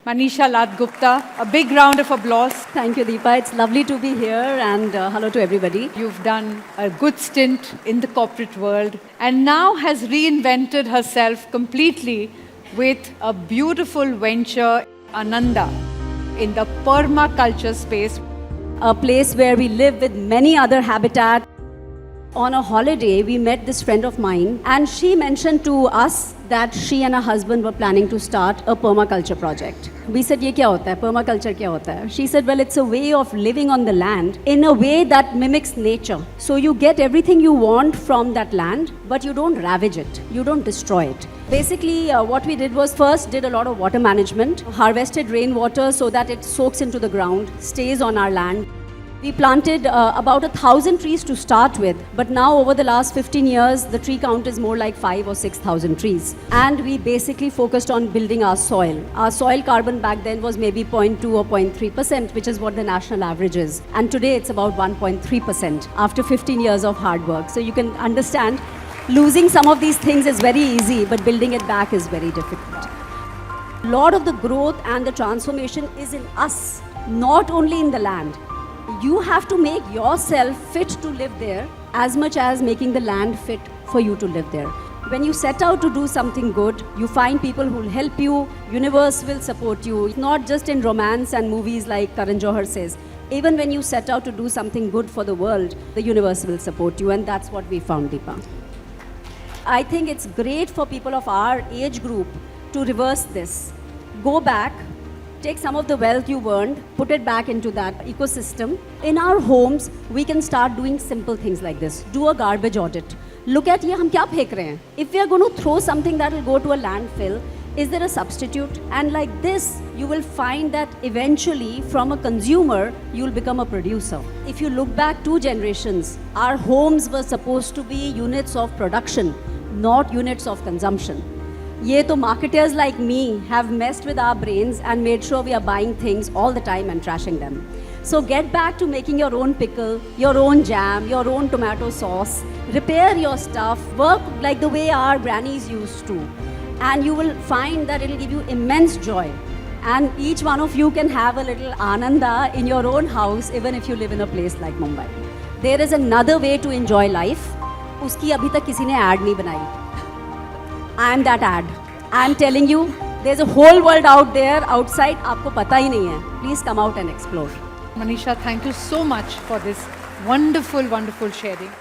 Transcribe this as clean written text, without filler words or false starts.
Manisha Ladgupta. A big round of applause. Thank you, Deepa. It's lovely to be here, and hello to everybody. You've done a good stint in the corporate world and now has reinvented herself completely with a beautiful venture, Ananda, in the permaculture space. A place where we live with many other habitat. On a holiday, we met this friend of mine, and she mentioned to us that she and her husband were planning to start a permaculture project. We said, "Ye kya hota hai? Permaculture kya hota hai?" She said, "Well, it's a way of living on the land in a way that mimics nature. So you get everything you want from that land, but you don't ravage it. You don't destroy it." Basically, what we did was first did a lot of water management, harvested rainwater so that it soaks into the ground, stays on our land. We planted about 1,000 trees to start with, but now over the last 15 years, the tree count is more like 5,000 or 6,000 trees. And we basically focused on building our soil. Our soil carbon back then was maybe 0.2 or 0.3%, which is what the national average is. And today it's about 1.3% after 15 years of hard work. So you can understand, losing some of these things is very easy, but building it back is very difficult. A lot of the growth and the transformation is in us, not only in the land. You have to make yourself fit to live there as much as making the land fit for you to live there. When you set out to do something good, you find people who will help you, universe will support you. It's not just in romance and movies like Karan Johar says. Even when you set out to do something good for the world, the universe will support you, and that's what we found, Deepa. I think it's great for people of our age group to reverse this. Go back, take some of the wealth you've earned, put it back into that ecosystem. In our homes, we can start doing simple things like this. Do a garbage audit. Look at ये हम क्या फेंक रहे हैं. If we are going to throw something that will go to a landfill, is there a substitute? And like this, you will find that eventually, from a consumer, you will become a producer. If you look back 2 generations, our homes were supposed to be units of production, not units of consumption. ये तो marketers like me have messed with our brains and made sure we are buying things all the time and trashing them. So get back to making your own pickle, your own jam, your own tomato sauce. Repair your stuff. Work like the way our grannies used to. And you will find that it will give you immense joy. And each one of you can have a little ananda in your own house, even if you live in a place like Mumbai. There is another way to enjoy life. उसकी अभी तक किसी ने ad नहीं बनाई. I am that ad. I am telling you, there's a whole world out there, outside, आपको पता ही नहीं है. Please come out and explore. Manisha, thank you so much for this wonderful, wonderful sharing.